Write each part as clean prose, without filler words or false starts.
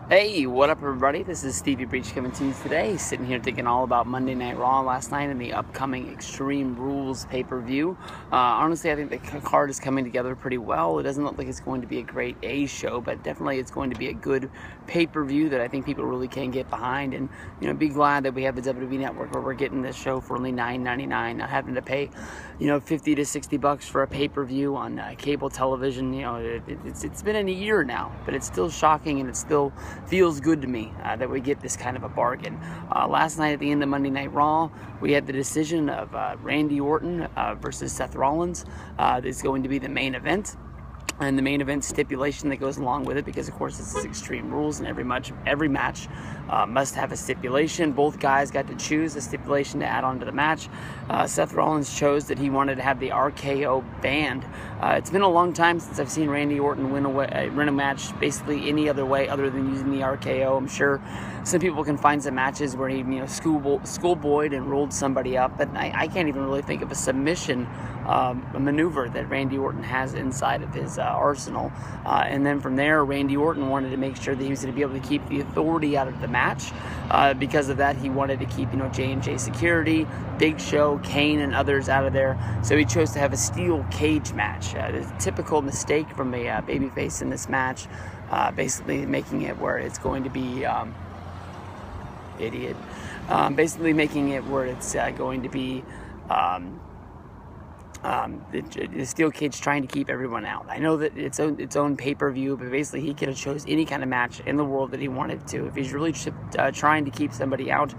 Hey, what up everybody? This is Stevie Breach coming to you today, sitting here thinking all about Monday Night Raw last night and the upcoming Extreme Rules pay-per-view. Honestly, I think the card is coming together pretty well. It doesn't look like it's going to be a great A show, but definitely it's going to be a good pay-per-view that I think people really can get behind, and be glad that we have the WWE Network where we're getting this show for only $9.99, not having to pay $50 to $60 for a pay-per-view on cable television. It's been a year now, but it's still shocking and it still feels good to me that we get this kind of a bargain. Last night at the end of Monday Night Raw, we had the decision of Randy Orton versus Seth Rollins. It's going to be the main event. And the main event stipulation that goes along with it, because of course this is Extreme Rules and every match must have a stipulation. Both guys got to choose a stipulation to add on to the match. Seth Rollins chose that he wanted to have the RKO banned. It's been a long time since I've seen Randy Orton win a match basically any other way other than using the RKO. I'm sure some people can find some matches where he schoolboyed and rolled somebody up, but I can't even really think of a submission maneuver that Randy Orton has inside of his arsenal. And then from there, Randy Orton wanted to make sure that he was going to be able to keep the Authority out of the match. Because of that, he wanted to keep J&J Security, Big Show, Kane, and others out of there. So he chose to have a steel cage match. The typical mistake from a babyface in this match, basically making it where it's going to be basically making it where it's going to be the steel cage trying to keep everyone out. I know that it's own pay-per-view, but basically he could have chose any kind of match in the world that he wanted to. If he's really trying to keep somebody out,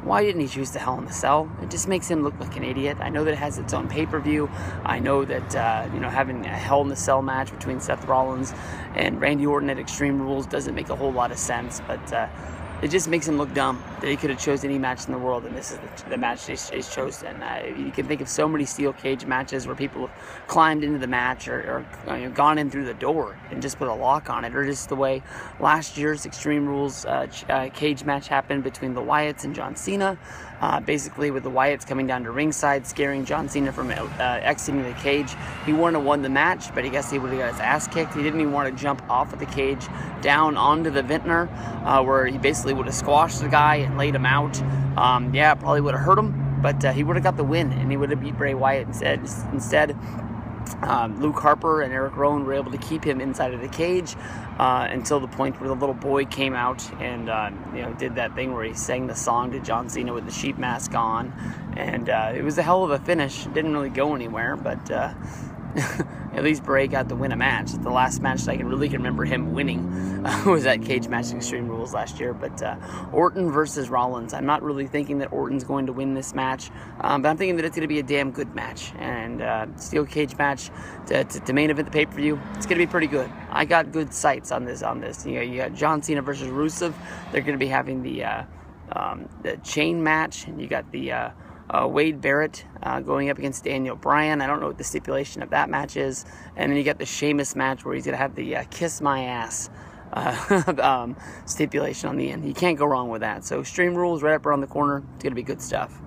why didn't he choose the Hell in the Cell? It just makes him look like an idiot. I know that it has its own pay-per-view. I know that having a Hell in the Cell match between Seth Rollins and Randy Orton at Extreme Rules doesn't make a whole lot of sense, but it just makes him look dumb that he could have chosen any match in the world, and this is the match he's chosen. You can think of so many steel cage matches where people have climbed into the match or gone in through the door and just put a lock on it, or just the way last year's Extreme Rules cage match happened between the Wyatts and John Cena. Basically, with the Wyatts coming down to ringside, scaring John Cena from exiting the cage. He wouldn't have won the match, but I guess he would have got his ass kicked. He didn't even want to jump off of the cage down onto the vintner, where he basically would have squashed the guy and laid him out. Yeah, probably would have hurt him, but he would have got the win, and he would have beat Bray Wyatt instead. Luke Harper and Eric Rowan were able to keep him inside of the cage until the point where the little boy came out and did that thing where he sang the song to John Cena with the sheep mask on, and it was a hell of a finish. It didn't really go anywhere, but at least Bray got to win a match. The last match that I can remember him winning was that cage match in Extreme Rules last year. But Orton versus Rollins, I'm not really thinking that Orton's going to win this match, but I'm thinking that it's going to be a damn good match. And steel cage match to main event the pay-per-view, it's going to be pretty good. I got good sights on this. You got John Cena versus Rusev. They're going to be having the chain match, and you got the Wade Barrett going up against Daniel Bryan. I don't know what the stipulation of that match is. And then you got the Sheamus match where he's going to have the kiss my ass stipulation on the end. You can't go wrong with that. So Extreme Rules right up around the corner. It's going to be good stuff.